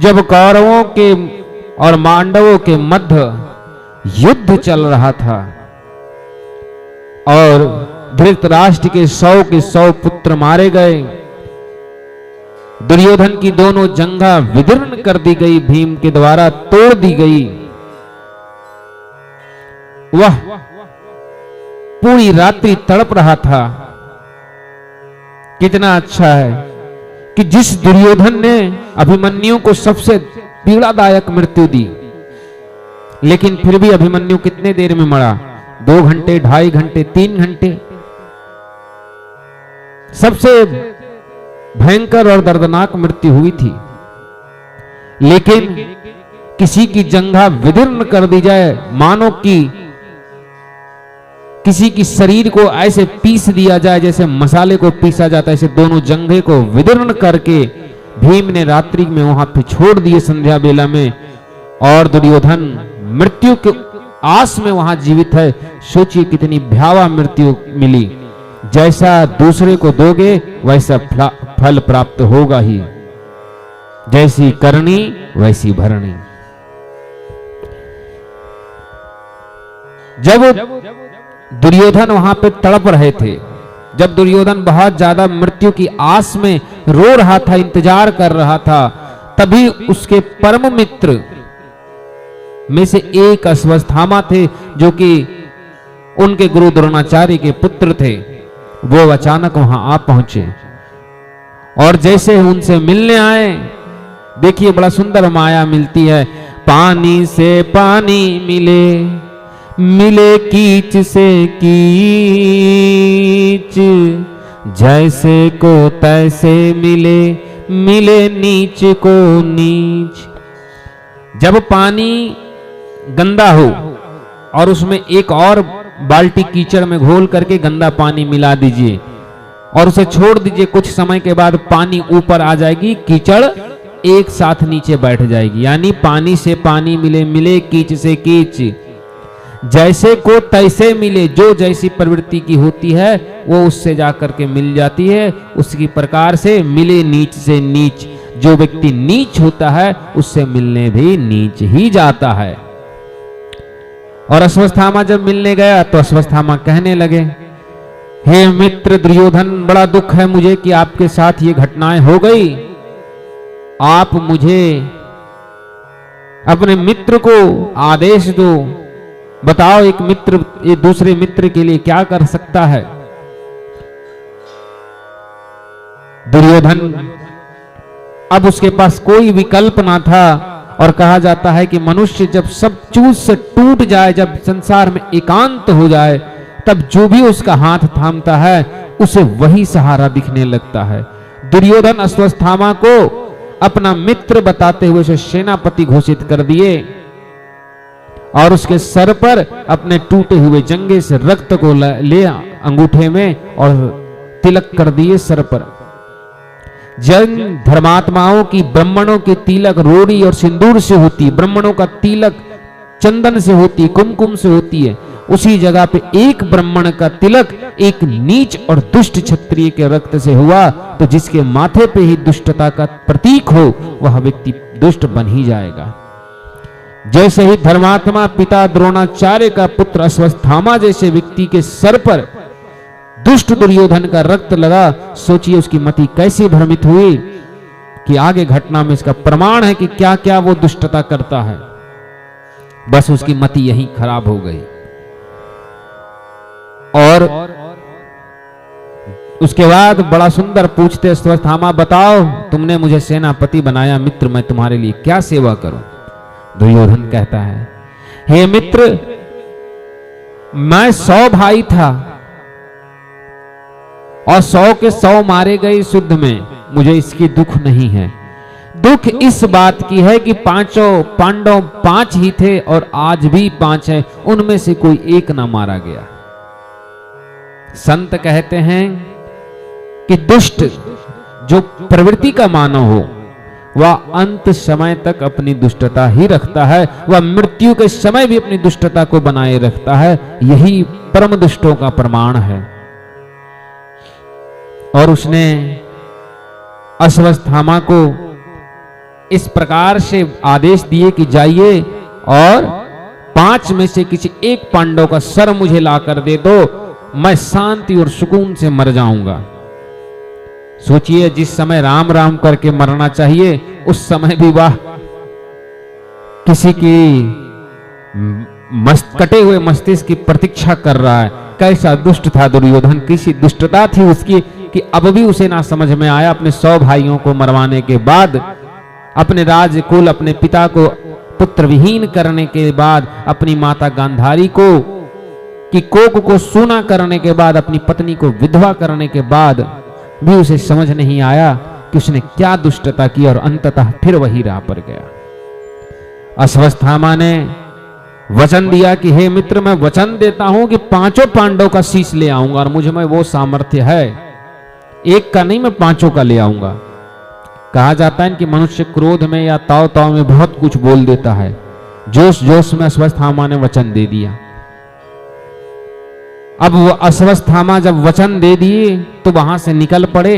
जब कौरवों के और मांडवों के मध्य युद्ध चल रहा था और धृतराष्ट्र के 100 पुत्र मारे गए, दुर्योधन की दोनों जंघा विदीर्ण कर दी गई, भीम के द्वारा तोड़ दी गई। वह पूरी रात्रि तड़प रहा था। कितना अच्छा है कि जिस दुर्योधन ने अभिमन्यु को सबसे पीड़ादायक मृत्यु दी, लेकिन फिर भी अभिमन्यु कितने देर में मरा? 2 घंटे, 2.5 घंटे, 3 घंटे। सबसे भयंकर और दर्दनाक मृत्यु हुई थी। लेकिन किसी की जंघा विदीर्ण कर दी जाए, मानो कि किसी की शरीर को ऐसे पीस दिया जाए जैसे मसाले को पीसा जाता है, ऐसे दोनों जंघे को विदीर्ण करके भीम ने रात्रि में वहां पे छोड़ दिए संध्या बेला में, और दुर्योधन मृत्यु के आस में वहां जीवित है। सोचिए कितनी भयावह मृत्यु मिली। जैसा दूसरे को दोगे वैसा फल प्राप्त होगा ही, जैसी करनी वैसी भरनी। जब दुर्योधन वहां पे तड़प रहे थे, जब दुर्योधन बहुत ज्यादा मृत्यु की आस में रो रहा था, इंतजार कर रहा था, तभी उसके परम मित्र में से एक अश्वत्थामा थे, जो कि उनके गुरु द्रोणाचार्य के पुत्र थे। वो अचानक वहां आ पहुंचे और जैसे उनसे मिलने आए, देखिए बड़ा सुंदर माया मिलती है। पानी से पानी मिले, मिले कीच से कीच, जैसे को तैसे मिले, मिले नीच को नीच। जब पानी गंदा हो और उसमें एक और बाल्टी कीचड़ में घोल करके गंदा पानी मिला दीजिए और उसे छोड़ दीजिए, कुछ समय के बाद पानी ऊपर आ जाएगी, कीचड़ एक साथ नीचे बैठ जाएगी। यानी पानी से पानी मिले, मिले कीच से कीच, जैसे को तैसे मिले। जो जैसी प्रवृत्ति की होती है वो उससे जाकर के मिल जाती है, उसकी प्रकार से मिले नीच से नीच। जो व्यक्ति नीच होता है उससे मिलने भी नीच ही जाता है। और अश्वत्थामा जब मिलने गया तो अश्वत्थामा कहने लगे, हे मित्र दुर्योधन, बड़ा दुख है मुझे कि आपके साथ ये घटनाएं हो गई। आप मुझे अपने मित्र को आदेश दो, बताओ एक मित्र ये दूसरे मित्र के लिए क्या कर सकता है। दुर्योधन अब उसके पास कोई विकल्प ना था, और कहा जाता है कि मनुष्य जब सब चूज से टूट जाए, जब संसार में एकांत हो जाए, तब जो भी उसका हाथ थामता है उसे वही सहारा दिखने लगता है। दुर्योधन अश्वत्थामा को अपना मित्र बताते हुए उसे सेनापति घोषित कर दिए और उसके सर पर अपने टूटे हुए जंघे से रक्त को ले अंगूठे में और तिलक कर दिए सर पर। जन धर्मात्माओं की ब्राह्मणों की तिलक रोड़ी और सिंदूर से होती, ब्राह्मणों का तिलक चंदन से होती, कुमकुम से होती है। उसी जगह पे एक ब्राह्मण का तिलक एक नीच और दुष्ट क्षत्रिय के रक्त से हुआ, तो जिसके माथे पे ही दुष्टता का प्रतीक हो वह व्यक्ति दुष्ट बन ही जाएगा। जैसे ही धर्मात्मा पिता द्रोणाचार्य का पुत्र अश्वत्थामा जैसे व्यक्ति के सर पर दुष्ट दुर्योधन का रक्त लगा, सोचिए उसकी मति कैसी भ्रमित हुई कि आगे घटना में इसका प्रमाण है कि क्या क्या वो दुष्टता करता है। बस उसकी मति यही खराब हो गई। और उसके बाद बड़ा सुंदर पूछते अश्वत्थामा, बताओ तुमने मुझे सेनापति बनाया, मित्र मैं तुम्हारे लिए क्या सेवा करूं। दुर्योधन कहता है, हे मित्र, मैं 100 भाई था और 100 के 100 मारे गए युद्ध में, मुझे इसकी दुख नहीं है। दुख इस बात की है कि पांचों पांडव 5 ही थे और आज भी 5 है, उनमें से कोई एक ना मारा गया। संत कहते हैं कि दुष्ट जो प्रवृत्ति का मानव हो वह अंत समय तक अपनी दुष्टता ही रखता है, वह मृत्यु के समय भी अपनी दुष्टता को बनाए रखता है। यही परम दुष्टों का प्रमाण है। और उसने अश्वत्थामा को इस प्रकार से आदेश दिए कि जाइए और 5 में से किसी एक पांडव का सर मुझे लाकर दे दो, मैं शांति और सुकून से मर जाऊंगा। सोचिए, जिस समय राम राम करके मरना चाहिए उस समय भी वह किसी की कटे हुए मस्तिष्क की प्रतीक्षा कर रहा है। कैसा दुष्ट था दुर्योधन, किसी दुष्टता थी उसकी कि अब भी उसे ना समझ में आया अपने 100 भाइयों को मरवाने के बाद, अपने राजकुल, अपने पिता को पुत्र विहीन करने के बाद, अपनी माता गांधारी को कि कोक को सूना करने के बाद, अपनी पत्नी को विधवा करने के बाद भी उसे समझ नहीं आया कि उसने क्या दुष्टता की और अंततः फिर वही राह पर गया। अश्वत्थामा ने वचन दिया कि हे मित्र, मैं वचन देता हूं कि 5 पांडव का शीश ले आऊंगा और मुझ में वो सामर्थ्य है, एक का नहीं, मैं 5 का ले आऊंगा। कहा जाता है कि मनुष्य क्रोध में या ताव ताव में बहुत कुछ बोल देता है। जोश जोश में अश्वत्थामा ने वचन दे दिया। अब वो अश्वत्थामा जब वचन दे दिए तो वहां से निकल पड़े,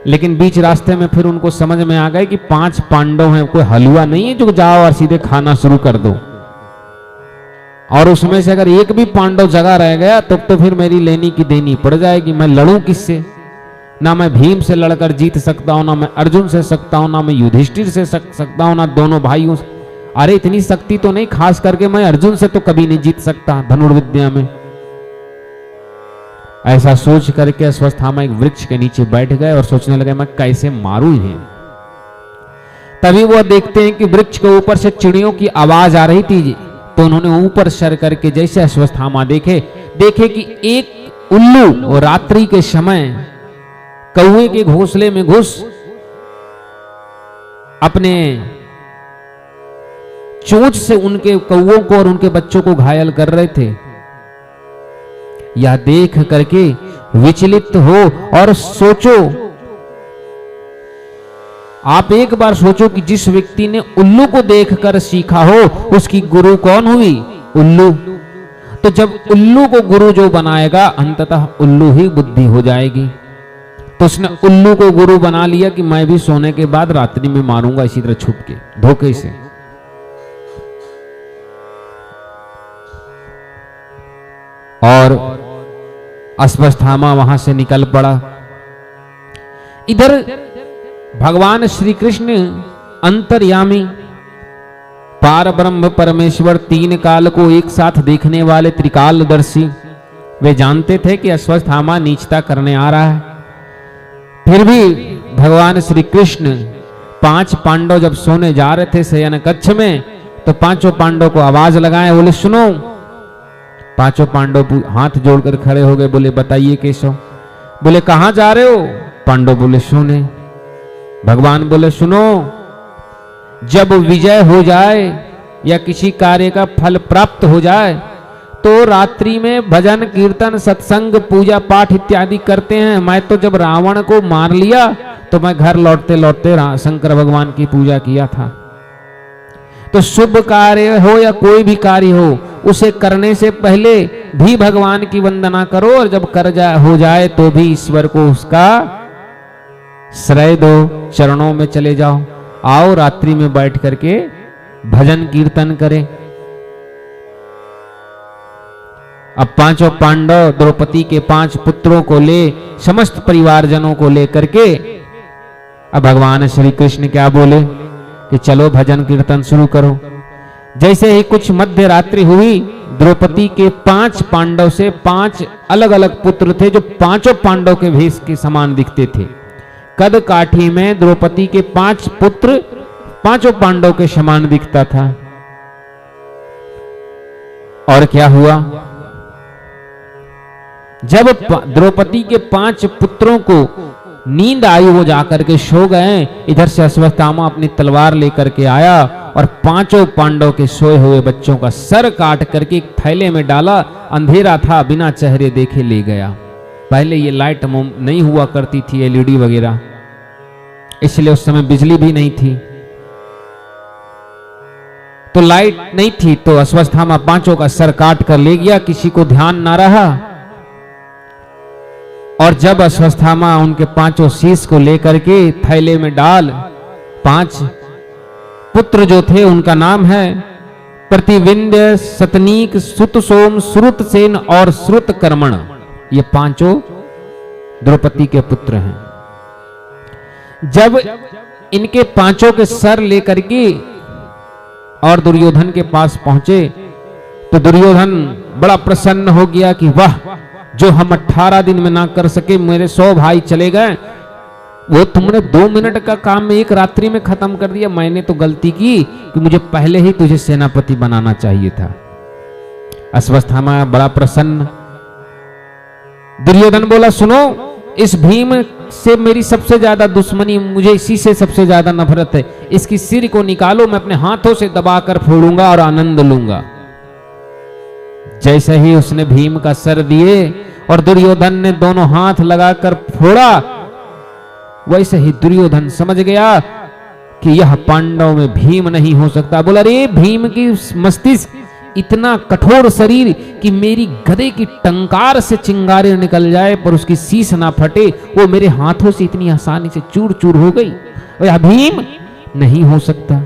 लेकिन बीच रास्ते में फिर उनको समझ में आ गए कि 5 पांडव हैं, कोई हलवा नहीं है जो जाओ और सीधे खाना शुरू कर दो। और उसमें से अगर एक भी पांडव जगह रह गया तो फिर मेरी लेनी की देनी पड़ जाएगी। मैं लड़ूं किससे? ना मैं भीम से लड़कर जीत सकता हूं, ना मैं अर्जुन से सकता हूं, ना मैं युधिष्ठिर से सकता हूं, ना दोनों भाइयों से। अरे इतनी शक्ति तो नहीं, खास करके मैं अर्जुन से तो कभी नहीं जीत सकता धनुर्विद्या में। ऐसा सोच करके अश्वत्थामा एक वृक्ष के नीचे बैठ गए और सोचने लगे मैं कैसे मारूं इन्हें। तभी वो देखते हैं कि वृक्ष के ऊपर से चिड़ियों की आवाज आ रही थी, तो उन्होंने ऊपर सर करके जैसे अश्वत्थामा देखे कि एक उल्लू और रात्रि के समय कौवे के घोंसले में घुस अपने चोंच से उनके कौवों को और उनके बच्चों को घायल कर रहे थे। यह देख करके विचलित हो और सोचो, आप एक बार सोचो कि जिस व्यक्ति ने उल्लू को देखकर सीखा हो उसकी गुरु कौन हुई? उल्लू। तो जब उल्लू को गुरु जो बनाएगा अंततः उल्लू ही बुद्धि हो जाएगी। तो उसने उल्लू को गुरु बना लिया कि मैं भी सोने के बाद रात्रि में मारूंगा इसी तरह छुप के, धोखे से। और अश्वत्थामा वहां से निकल पड़ा। इधर भगवान श्री कृष्ण अंतर्यामी पार ब्रह्म परमेश्वर 3 काल को एक साथ देखने वाले त्रिकालदर्शी, वे जानते थे कि अश्वत्थामा नीचता करने आ रहा है। फिर भी भगवान श्री कृष्ण 5 पांडव जब सोने जा रहे थे शयन कक्ष में, तो 5 पांडव को आवाज लगाए, बोले सुनो। 5 पांडव हाथ जोड़कर खड़े हो गए, बोले बताइए केशव। बोले कहां जा रहे हो? पांडव बोले सोने। भगवान बोले सुनो, जब विजय हो जाए या किसी कार्य का फल प्राप्त हो जाए तो रात्रि में भजन कीर्तन सत्संग पूजा पाठ इत्यादि करते हैं। मैं तो जब रावण को मार लिया तो मैं घर लौटते लौटते शंकर भगवान की पूजा किया था। तो शुभ कार्य हो या कोई भी कार्य हो, उसे करने से पहले भी भगवान की वंदना करो, और जब हो जाए तो भी ईश्वर को उसका श्रेय दो, चरणों में चले जाओ। आओ रात्रि में बैठ करके भजन कीर्तन करें। अब 5 पांडव द्रौपदी के 5 पुत्रों को ले, समस्त परिवारजनों को लेकर के अब भगवान श्री कृष्ण क्या बोले कि चलो भजन कीर्तन शुरू करो। जैसे ही कुछ मध्य रात्रि हुई, द्रौपदी के 5 पांडव से 5 अलग अलग पुत्र थे जो 5 पांडव के भेष के समान दिखते थे। कद काठी में द्रौपदी के 5 पुत्र 5 पांडव के समान दिखता था। और क्या हुआ? जब द्रौपदी के 5 पुत्रों को नींद आई, वो जाकर के सो गए। इधर से अश्वत्थामा अपनी तलवार लेकर के आया और 5 पांडव के सोए हुए बच्चों का सर काट करके एक थैले में डाला। अंधेरा था, बिना चेहरे देखे ले गया। पहले ये लाइट नहीं हुआ करती थी, एलईडी वगैरह, इसलिए उस समय बिजली भी नहीं थी, तो लाइट नहीं थी। तो अश्वत्थामा 5 का सर काट कर ले गया, किसी को ध्यान ना रहा। और जब अश्वत्थामा उनके 5 शीश को लेकर के थैले में डाल 5 पुत्र जो थे उनका नाम है प्रतिविंध्य, सतनीक, सुतसोम, श्रुतसेन और श्रुतकर्मण। ये पांचों द्रौपदी के पुत्र हैं। जब इनके पांचों के सर लेकर के और दुर्योधन के पास पहुंचे तो दुर्योधन बड़ा प्रसन्न हो गया कि वाह, जो हम 18 दिन में ना कर सके मेरे 100 भाई चले गए, वो तुमने 2 मिनट का काम में 1 रात्रि में खत्म कर दिया। मैंने तो गलती की कि मुझे पहले ही तुझे सेनापति बनाना चाहिए था। अश्वत्थामा बड़ा प्रसन्न। दुर्योधन बोला, सुनो, इस भीम से मेरी सबसे ज्यादा दुश्मनी, मुझे इसी से सबसे ज्यादा नफरत है। इसकी सिर को निकालो, मैं अपने हाथों से दबाकर फोड़ूंगा और आनंद लूंगा। जैसे ही उसने भीम का सर दिए और दुर्योधन ने दोनों हाथ लगाकर फोड़ा, वैसे ही दुर्योधन समझ गया कि यह पांडव में भीम नहीं हो सकता। बोला, रे भीम की मस्तिष्क इतना कठोर शरीर कि मेरी गदे की टंकार से चिंगारे निकल जाए पर उसकी शीश ना फटे, वो मेरे हाथों से इतनी आसानी से चूर चूर हो गई। यह भीम नहीं हो सकता।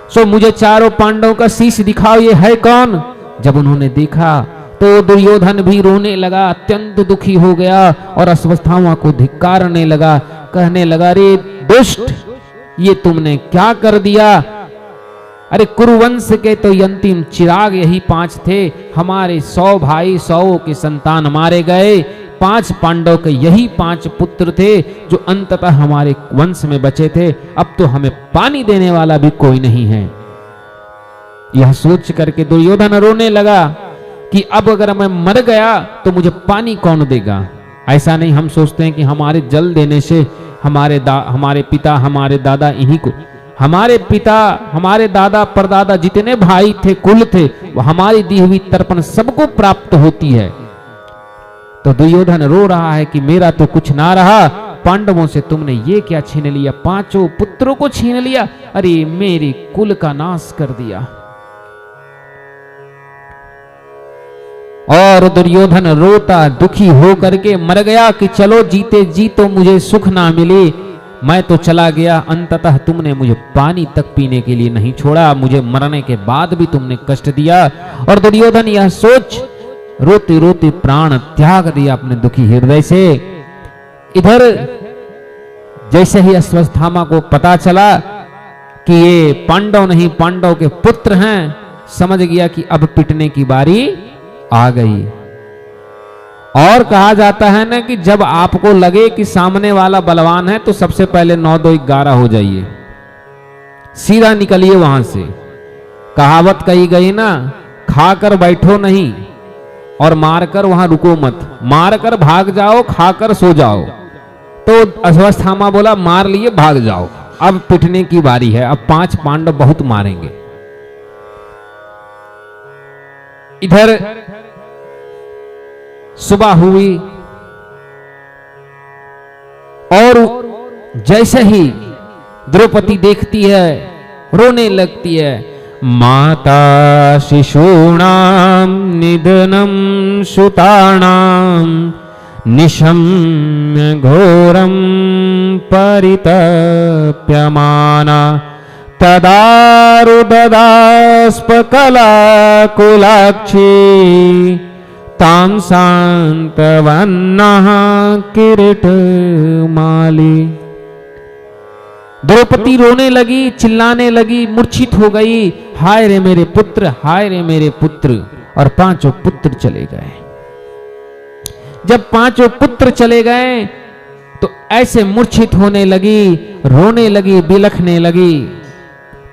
सो मुझे चारों पांडवों का शीश दिखाओ, ये है कौन? जब उन्होंने देखा तो दुर्योधन भी रोने लगा, अत्यंत दुखी हो गया और अश्वत्थामा को धिक्कारने लगा, कहने लगा, रे दुष्ट, ये तुमने क्या कर दिया? अरे कुरुवंश के तो अंतिम चिराग यही 5 थे। हमारे 100 भाई 100 के संतान मारे गए। 5 पांडव के यही 5 पुत्र थे जो अंततः हमारे वंश में बचे थे। अब तो हमें पानी देने वाला भी कोई नहीं है। यह सोच करके दुर्योधन रोने लगा कि अब अगर मैं मर गया तो मुझे पानी कौन देगा। ऐसा नहीं, हम सोचते हैं कि हमारे जल देने से हमारे पिता, हमारे दादा, इन्हीं को, हमारे पिता, हमारे दादा परदादा जितने भाई थे, कुल थे, वो हमारी दी हुई तर्पण सबको प्राप्त होती है। तो दुर्योधन रो रहा है कि मेरा तो कुछ ना रहा, पांडवों से तुमने ये क्या छीन लिया? 5 पुत्रों को छीन लिया। अरे मेरे कुल का नाश कर दिया। और दुर्योधन रोता दुखी हो करके मर गया कि चलो जीते जी तो मुझे सुख ना मिले, मैं तो चला गया, अंततः तुमने मुझे पानी तक पीने के लिए नहीं छोड़ा, मुझे मरने के बाद भी तुमने कष्ट दिया। और दुर्योधन यह सोच रोते रोते प्राण त्याग दिया अपने दुखी हृदय से। इधर जैसे ही अश्वत्थामा को पता चला कि ये पांडव नहीं, पांडव के पुत्र हैं, समझ गया कि अब पिटने की बारी आ गई। और कहा जाता है ना कि जब आपको लगे कि सामने वाला बलवान है तो सबसे पहले 9-2-11 हो जाइए, सीधा निकलिए वहां से। कहावत कही गई ना, खाकर बैठो नहीं और मारकर वहां रुको मत, मारकर भाग जाओ, खाकर सो जाओ। तो अश्वत्थामा बोला, मार लिए भाग जाओ, अब पिटने की बारी है, अब 5 पांडव बहुत मारेंगे। इधर सुबह हुई और जैसे ही द्रौपदी देखती है रोने लगती है। माता शिशूणां निधनं सुतानां निशम्य घोरं परितप्यमाना तदारुददास्पकलाकुलाक्षी तां शान्तवन्नः किरीटमाली। द्रौपदी रोने लगी, चिल्लाने लगी, मूर्छित हो गई, हाय रे मेरे पुत्र, हाय रे मेरे पुत्र। और 5 पुत्र चले गए। जब 5 पुत्र चले गए तो ऐसे मूर्छित होने लगी, रोने लगी, बिलखने लगी,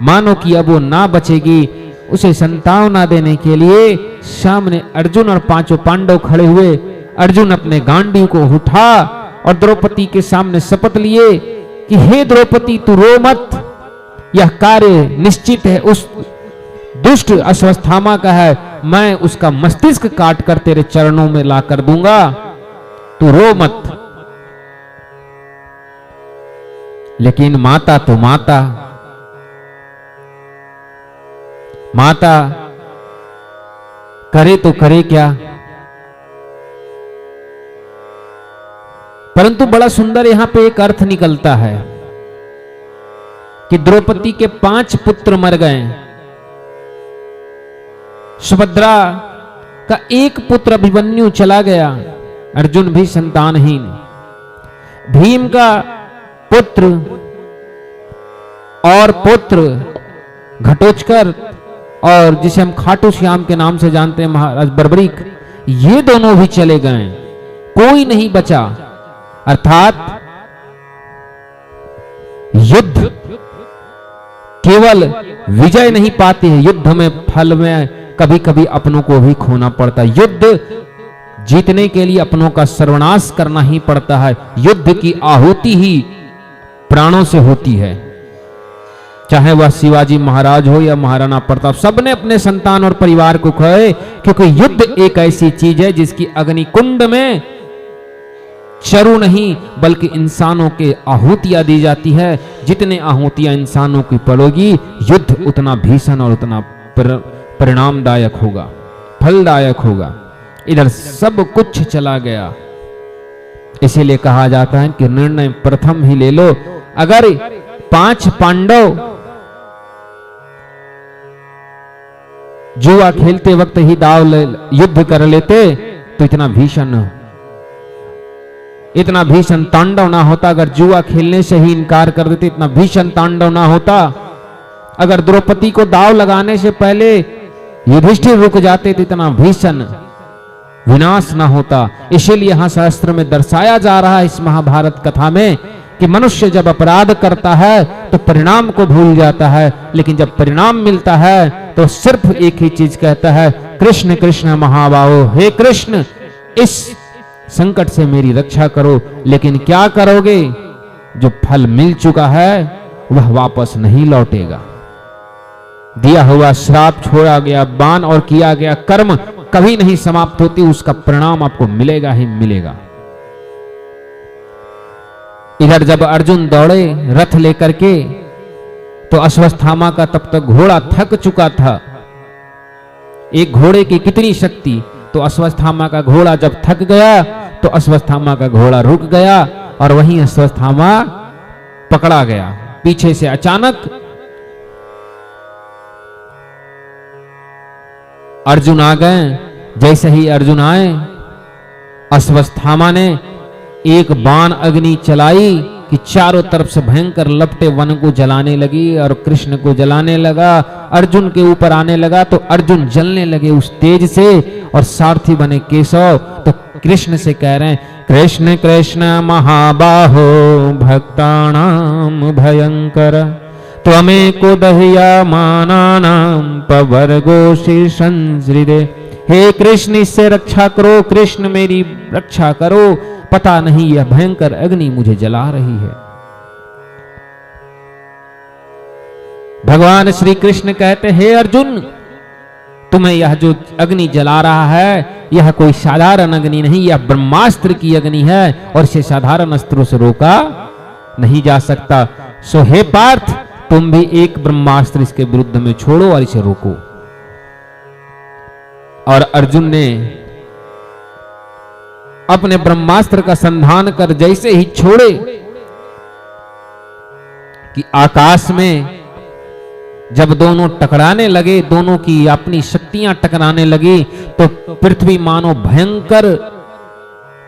मानो कि अब वो ना बचेगी। उसे सांत्वना देने के लिए सामने अर्जुन और 5 पांडव खड़े हुए। अर्जुन अपने गांडी को उठा और द्रौपदी के सामने शपथ लिए कि हे द्रौपदी, तू रो मत, यह कार्य निश्चित है, उस दुष्ट अश्वत्थामा का है, मैं उसका मस्तिष्क काट कर तेरे चरणों में ला कर दूंगा, तू रो मत। लेकिन माता तो माता, माता करे तो करे क्या। परंतु बड़ा सुंदर यहां पे एक अर्थ निकलता है कि द्रौपदी के 5 पुत्र मर गए। सुभद्रा का एक पुत्र अभिमन्यु चला गया, अर्जुन भी संतानहीन। भीम का पुत्र और पुत्र घटोत्कच और जिसे हम खाटू श्याम के नाम से जानते हैं महाराज बर्बरीक, ये दोनों भी चले गए, कोई नहीं बचा। अर्थात युद्ध केवल विजय नहीं पाती है, युद्ध में फल में कभी कभी अपनों को भी खोना पड़ता है। युद्ध जीतने के लिए अपनों का सर्वनाश करना ही पड़ता है। युद्ध की आहुति ही प्राणों से होती है, चाहे वह शिवाजी महाराज हो या महाराणा प्रताप, सबने अपने संतान और परिवार को खोए, क्योंकि युद्ध एक ऐसी चीज है जिसकी अग्निकुंड में चरु नहीं बल्कि इंसानों के आहुतियां दी जाती है। जितने आहुतियां इंसानों की पड़ोगी, युद्ध उतना भीषण और उतना परिणामदायक होगा, फलदायक होगा। इधर सब कुछ चला गया, इसीलिए कहा जाता है कि निर्णय प्रथम ही ले लो। अगर 5 पांडव जुआ खेलते वक्त ही दाव युद्ध कर लेते तो इतना भीषण तांडव ना होता। अगर जुआ खेलने से ही इनकार कर देते, इतना भीषण तांडव ना होता। अगर द्रौपदी को दाव लगाने से पहले युधिष्ठिर रुक जाते तो इतना भीषण विनाश ना होता। इसीलिए यहां शास्त्र में दर्शाया जा रहा है इस महाभारत कथा में कि मनुष्य जब अपराध करता है तो परिणाम को भूल जाता है, लेकिन जब परिणाम मिलता है तो सिर्फ एक ही चीज कहता है, कृष्ण कृष्ण महाबाहो, हे कृष्ण इस संकट से मेरी रक्षा करो। लेकिन क्या करोगे? जो फल मिल चुका है वह वापस नहीं लौटेगा। दिया हुआ श्राप, छोड़ा गया बाण और किया गया कर्म कभी नहीं समाप्त होती, उसका परिणाम आपको मिलेगा ही मिलेगा। इधर जब अर्जुन दौड़े रथ लेकर के तो अश्वत्थामा का तब तक घोड़ा थक चुका था। एक घोड़े की कितनी शक्ति, तो अश्वत्थामा का घोड़ा जब थक गया तो अश्वत्थामा का घोड़ा रुक गया और वहीं अश्वत्थामा पकड़ा गया। पीछे से अचानक अर्जुन आ गए। जैसे ही अर्जुन आए, अश्वत्थामा ने एक बाण अग्नि चलाई कि चारों तरफ से भयंकर लपटे वन को जलाने लगी और कृष्ण को जलाने लगा। अर्जुन के ऊपर आने लगा तो अर्जुन जलने लगे उस तेज से, और सारथी बने केशव तो कृष्ण से कह रहे हैं, कृष्ण कृष्ण महाबाहो भक्तानाम भयंकर त्वमेको दह्यमानानां पवर्गो शीर्षंसृदे। हे कृष्ण इससे रक्षा करो, कृष्ण मेरी रक्षा करो, पता नहीं यह भयंकर अग्नि मुझे जला रही है। भगवान श्री कृष्ण कहते, हे अर्जुन तुम्हें यह जो अग्नि जला रहा है यह कोई साधारण अग्नि नहीं, यह ब्रह्मास्त्र की अग्नि है और इसे साधारण अस्त्रों से रोका नहीं जा सकता। सो हे पार्थ तुम भी एक ब्रह्मास्त्र इसके विरुद्ध में छोड़ो और इसे रोको। और अर्जुन ने अपने ब्रह्मास्त्र का संधान कर जैसे ही छोड़े कि आकाश में जब दोनों टकराने लगे, दोनों की अपनी शक्तियां टकराने लगी, तो पृथ्वी मानो भयंकर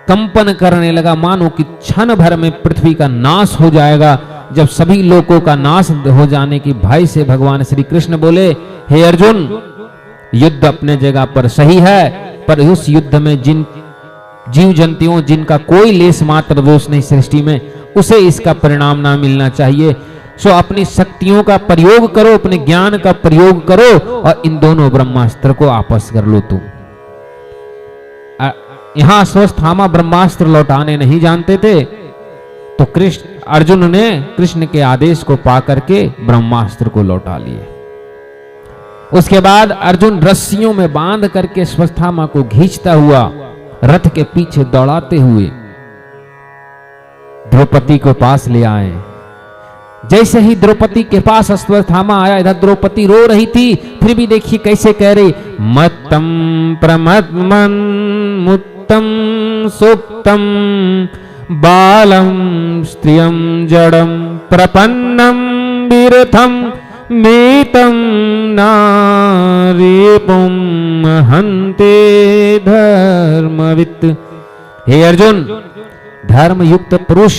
कंपन करने लगा, मानो कि क्षण भर में पृथ्वी का नाश हो जाएगा। जब सभी लोगों का नाश हो जाने की भय से भगवान श्री कृष्ण बोले, हे अर्जुन युद्ध अपने जगह पर सही है, पर उस युद्ध में जिन जीव जंतुओं जिनका कोई लेस मात्र दोष नहीं सृष्टि में, उसे इसका परिणाम ना मिलना चाहिए। सो अपनी शक्तियों का प्रयोग करो, अपने ज्ञान का प्रयोग करो और इन दोनों ब्रह्मास्त्र को आपस कर लो। तुम यहां अश्वत्थामा ब्रह्मास्त्र लौटाने नहीं जानते थे, तो अर्जुन ने कृष्ण के आदेश को पा करके ब्रह्मास्त्र को लौटा लिए। उसके बाद अर्जुन रस्सियों में बांध करके अश्वत्थामा को खींचता हुआ रथ के पीछे दौड़ाते हुए द्रौपदी को पास ले आए। जैसे ही द्रौपदी के पास अश्वत्थामा आया, इधर द्रौपदी रो रही थी, फिर भी देखिए कैसे कह रही, मत्तम प्रमदमन मुत्तम सुक्तम बालम स्त्रियम जड़म प्रपन्नम विरथम नीतम नारीपुम हन्ते धर्मवित्। हे अर्जुन, धर्मयुक्त पुरुष,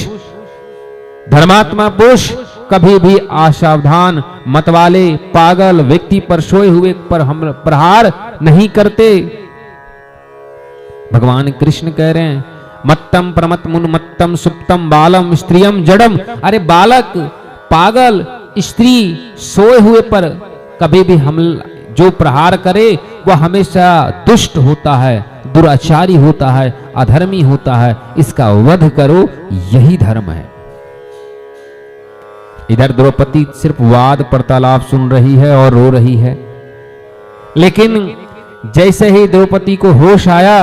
धर्मात्मा पुरुष कभी भी असावधान मतवाले पागल व्यक्ति पर, सोए हुए पर हम प्रहार नहीं करते। भगवान कृष्ण कह रहे हैं मत्तम प्रमत मुन्मत्तम सुप्तम बालम स्त्रियम जड़म। अरे बालक, पागल, स्त्री, सोए हुए पर कभी भी हम जो प्रहार करे वह हमेशा दुष्ट होता है, दुराचारी होता है, अधर्मी होता है। इसका वध करो, यही धर्म है। इधर द्रौपदी सिर्फ वाद वार्तालाप सुन रही है और रो रही है, लेकिन जैसे ही द्रौपदी को होश आया,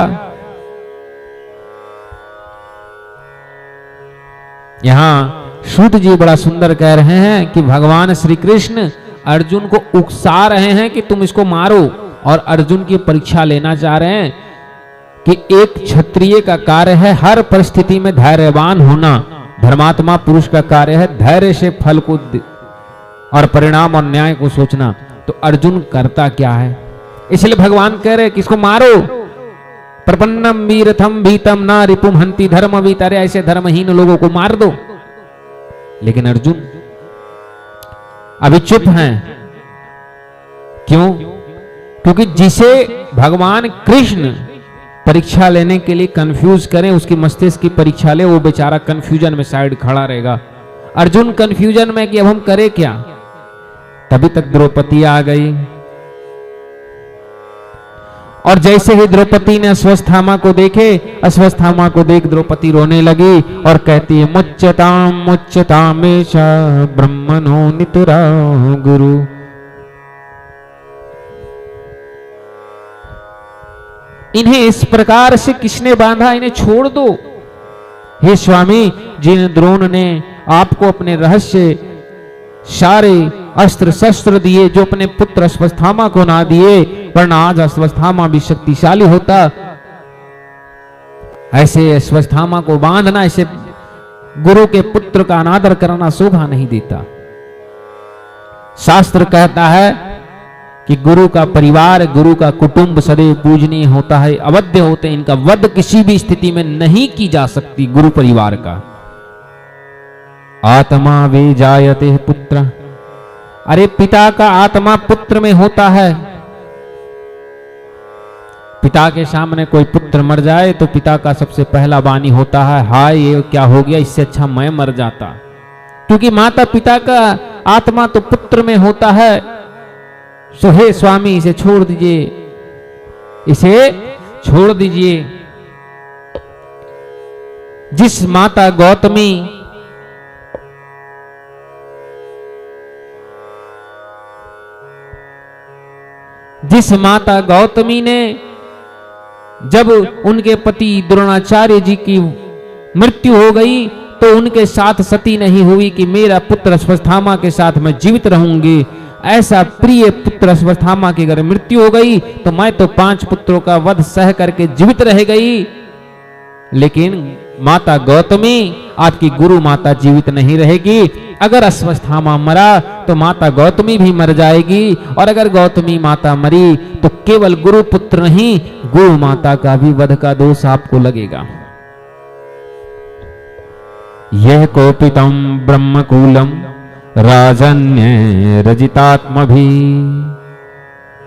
यहां सूत जी बड़ा सुंदर कह रहे हैं कि भगवान श्री कृष्ण अर्जुन को उकसा रहे हैं कि तुम इसको मारो, और अर्जुन की परीक्षा लेना चाह रहे हैं कि एक क्षत्रिय का कार्य है हर परिस्थिति में धैर्यवान होना। धर्मात्मा पुरुष का कार्य है धैर्य से फल को और परिणाम और न्याय को सोचना। तो अर्जुन करता क्या है? इसलिए भगवान कह रहे कि इसको मारो। प्रपन्नम वीरथम भीतम ना रिपुम हंति धर्मवीत। अरे ऐसे धर्महीन लोगों को मार दो। लेकिन अर्जुन अभी चुप हैं। क्यों? क्योंकि जिसे भगवान कृष्ण परीक्षा लेने के लिए कंफ्यूज करें, उसकी मस्तिष्क की परीक्षा ले, वो बेचारा कंफ्यूजन में साइड खड़ा रहेगा। अर्जुन कंफ्यूजन में कि अब हम करें क्या। तभी तक द्रौपदी आ गई, और जैसे ही द्रौपदी ने अश्वत्थामा को देखे, अश्वत्थामा को देख द्रौपदी रोने लगी और कहती है मुच्यताम मुच्यतामेशा ब्रह्मणो नितरा गुरु। इन्हें इस प्रकार से किसने बांधा? इन्हें छोड़ दो। हे स्वामी, जिन द्रोण ने आपको अपने रहस्य सारे अस्त्र शस्त्र दिए, जो अपने पुत्र अश्वत्थामा को ना दिए, वरना आज अश्वत्थामा भी शक्तिशाली होता। ऐसे अश्वत्थामा को बांधना, ऐसे गुरु के पुत्र का अनादर करना शोभा नहीं देता। शास्त्र कहता है कि गुरु का परिवार, गुरु का कुटुंब सदैव पूजनीय होता है, अवध्य होते हैं। इनका वध किसी भी स्थिति में नहीं की जा सकती। गुरु परिवार का आत्मा वे जायते पुत्र। अरे पिता का आत्मा पुत्र में होता है। पिता के सामने कोई पुत्र मर जाए तो पिता का सबसे पहला वाणी होता है, हाय ये क्या हो गया, इससे अच्छा मैं मर जाता। क्योंकि माता पिता का आत्मा तो पुत्र में होता है। सो हे स्वामी, इसे छोड़ दीजिए, इसे छोड़ दीजिए। जिस माता गौतमी ने जब उनके पति द्रोणाचार्य जी की मृत्यु हो गई तो उनके साथ सती नहीं हुई कि मेरा पुत्र अश्वत्थामा के साथ मैं जीवित रहूंगी। ऐसा प्रिय पुत्र अश्वत्थामा की अगर मृत्यु हो गई तो मैं तो 5 पुत्रों का वध सह करके जीवित रह गई। लेकिन माता गौतमी, आपकी गुरु माता जीवित नहीं रहेगी। अगर अश्वत्थामा मरा तो माता गौतमी भी मर जाएगी, और अगर गौतमी माता मरी तो केवल गुरु पुत्र नहीं, गुरु माता का भी वध का दोष आपको लगेगा। यह कोपितम ब्रह्मकूलम राजन्य रजितात्म भी।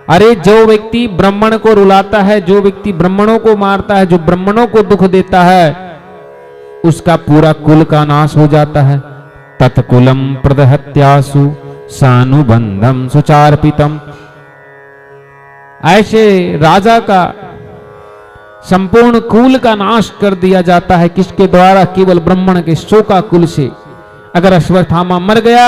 अरे जो व्यक्ति ब्राह्मण को रुलाता है, जो व्यक्ति ब्राह्मणों को मारता है, जो ब्राह्मणों को दुख देता है, उसका पूरा कुल का नाश हो जाता है। तत्कुलम प्रदहत्यासु सानुबंधम सुचार्पितम। ऐसे राजा का संपूर्ण कुल का नाश कर दिया जाता है। किसके द्वारा? केवल ब्राह्मण के शोका कुल से। अगर अश्वत्थामा मर गया,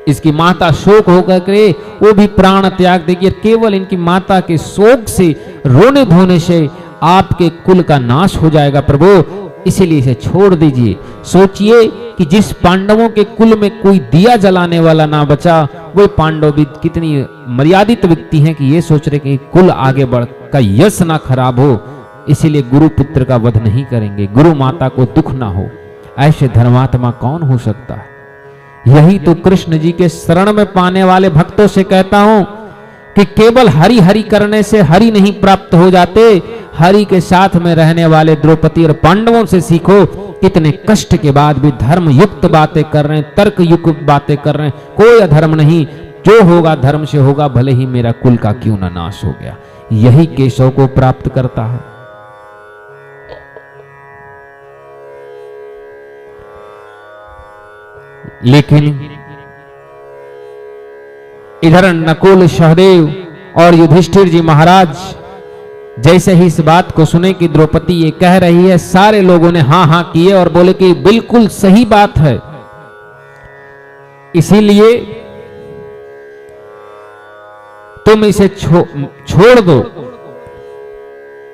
इसकी माता शोक होकर के वो भी प्राण त्याग देगी। केवल इनकी माता के शोक से, रोने धोने से आपके कुल का नाश हो जाएगा प्रभु, इसीलिए इसे छोड़ दीजिए। सोचिए कि जिस पांडवों के कुल में कोई दिया जलाने वाला ना बचा, वे पांडव भी कितनी मर्यादित व्यक्ति हैं कि ये सोच रहे कि कुल आगे बढ़ का यश ना खराब हो, इसीलिए गुरु पुत्र का वध नहीं करेंगे, गुरु माता को दुख ना हो। ऐसे धर्मात्मा कौन हो सकता है? यही तो कृष्ण जी के शरण में पाने वाले भक्तों से कहता हूं कि केवल हरि हरि करने से हरि नहीं प्राप्त हो जाते, हरि के साथ में रहने वाले द्रौपदी और पांडवों से सीखो। कितने कष्ट के बाद भी धर्म युक्त बातें कर रहे हैं, तर्क युक्त बातें कर रहे हैं, कोई अधर्म नहीं, जो होगा धर्म से होगा, भले ही मेरा कुल का क्यों न नाश हो गया। यही केशव को प्राप्त करता है। लेकिन इधर नकुल, सहदेव और युधिष्ठिर जी महाराज जैसे ही इस बात को सुने कि द्रौपदी ये कह रही है, सारे लोगों ने हां हां किए और बोले कि बिल्कुल सही बात है, इसीलिए तुम इसे छोड़ दो,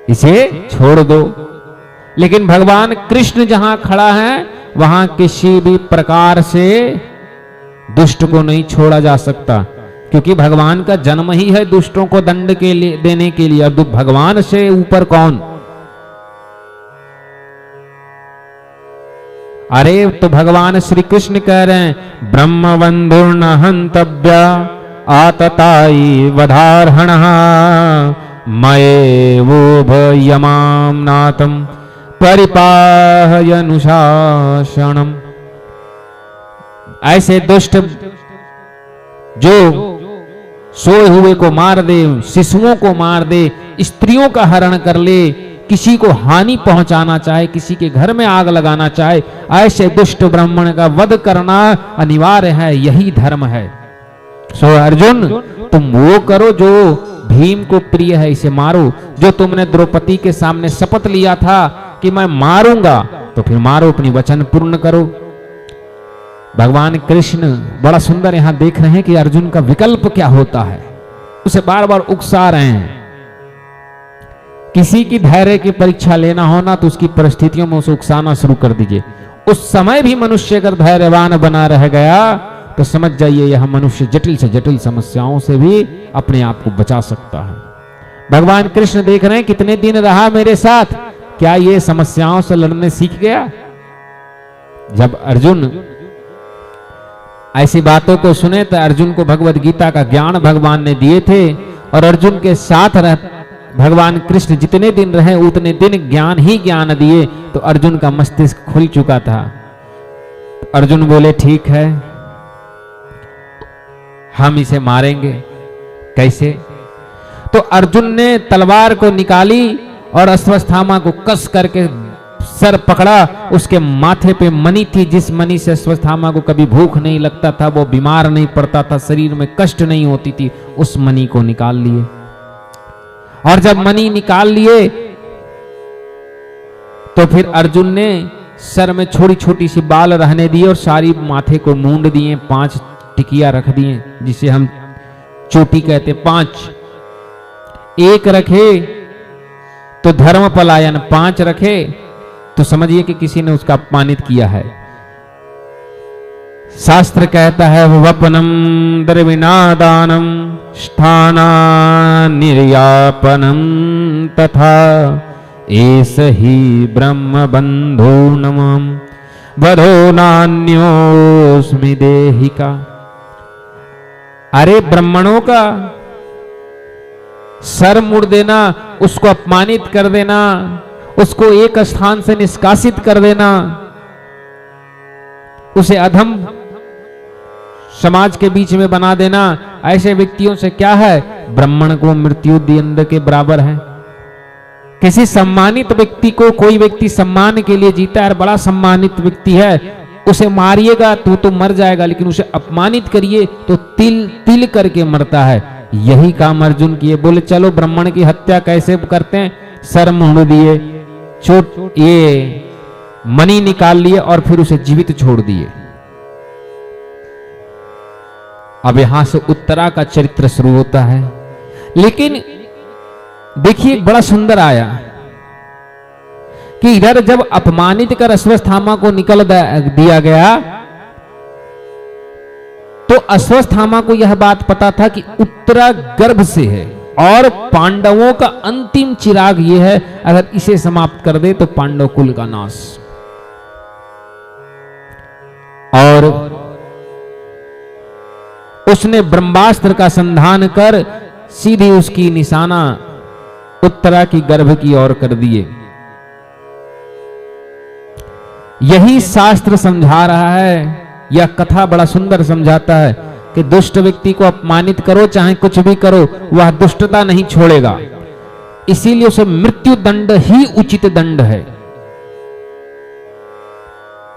इसे छोड़ दो। लेकिन भगवान कृष्ण जहां खड़ा है वहां किसी भी प्रकार से दुष्ट को नहीं छोड़ा जा सकता, क्योंकि भगवान का जन्म ही है दुष्टों को दंड के लिए देने के लिए। अब भगवान से ऊपर कौन? अरे तो भगवान श्री कृष्ण कह रहे हैं ब्रह्म बंधुर्न हंतव्या आतताई वधारहण मये वो यमाम नातम परिपाहय अनुशासनम। ऐसे दुष्ट जो सोए हुए को मार दे, शिशुओं को मार दे, स्त्रियों का हरण कर ले, किसी को हानि पहुंचाना चाहे, किसी के घर में आग लगाना चाहे, ऐसे दुष्ट ब्राह्मण का वध करना अनिवार्य है, यही धर्म है। सो अर्जुन तुम वो करो जो भीम को प्रिय है, इसे मारो। जो तुमने द्रौपदी के सामने शपथ लिया था कि मैं मारूंगा, तो फिर मारो, अपनी वचन पूर्ण करो। भगवान कृष्ण बड़ा सुंदर यहां देख रहे हैं कि अर्जुन का विकल्प क्या होता है, उसे बार बार उकसा रहे हैं। किसी की धैर्य की परीक्षा लेना हो ना तो उसकी परिस्थितियों में उसे उकसाना शुरू कर दीजिए। उस समय भी मनुष्य अगर धैर्यवान बना रह गया तो समझ जाइए यह मनुष्य जटिल से जटिल समस्याओं से भी अपने आप को बचा सकता है। भगवान कृष्ण देख रहे हैं कितने दिन रहा मेरे साथ, क्या ये समस्याओं से लड़ने सीख गया? जब अर्जुन ऐसी बातों को सुने तो अर्जुन को भगवत गीता का ज्ञान भगवान ने दिए थे, और अर्जुन के साथ भगवान कृष्ण जितने दिन रहे उतने दिन ज्ञान ही ज्ञान दिए, तो अर्जुन का मस्तिष्क खुल चुका था। अर्जुन बोले ठीक है, हम इसे मारेंगे। कैसे? तो अर्जुन ने तलवार को निकाली और अश्वत्थामा को कस करके सर पकड़ा। उसके माथे पे मणि थी, जिस मणि से अश्वत्थामा को कभी भूख नहीं लगता था, वो बीमार नहीं पड़ता था, शरीर में कष्ट नहीं होती थी, उस मणि को निकाल लिए। और जब मणि निकाल लिए तो फिर अर्जुन ने सर में छोटी छोटी सी बाल रहने दिए और सारी माथे को मूंड दिए, 5 टिकिया रख दिए, जिसे हम चोटी कहते, 5 एक रखे तो धर्म पलायन, 5 रखे तो समझिए कि किसी ने उसका अपमानित किया है। शास्त्र कहता है वपनम द्रविनादानम स्थाना निर्यापनम तथा एस ही ब्रह्म बंधो नमः वधो नान्योस्मि देहिका। अरे ब्राह्मणों का सर मुड़ देना, उसको अपमानित कर देना, उसको एक स्थान से निष्कासित कर देना, उसे अधम समाज के बीच में बना देना, ऐसे व्यक्तियों से क्या है, ब्राह्मण को मृत्यु दंड के बराबर है। किसी सम्मानित व्यक्ति को, कोई व्यक्ति सम्मान के लिए जीता है, बड़ा सम्मानित व्यक्ति है, उसे मारिएगा तो मर जाएगा, लेकिन उसे अपमानित करिए तो तिल तिल करके मरता है। यही काम अर्जुन किए। बोले चलो ब्राह्मण की हत्या कैसे करते हैं, सर मुंड दिए, चोट ये मणि निकाल लिए और फिर उसे जीवित छोड़ दिए। अब यहां से उत्तरा का चरित्र शुरू होता है। लेकिन देखिए बड़ा सुंदर आया कि इधर जब अपमानित कर अश्वत्थामा को निकल दिया गया तो अश्वत्थामा को यह बात पता था कि उत्तरा गर्भ से है और पांडवों का अंतिम चिराग यह है, अगर इसे समाप्त कर दे तो पांडव कुल का नाश। और उसने ब्रह्मास्त्र का संधान कर सीधी उसकी निशाना उत्तरा की गर्भ की ओर कर दिए। यही शास्त्र समझा रहा है, यह कथा बड़ा सुंदर समझाता है कि दुष्ट व्यक्ति को अपमानित करो, चाहे कुछ भी करो, वह दुष्टता नहीं छोड़ेगा। इसीलिए उसे मृत्यु दंड ही उचित दंड है।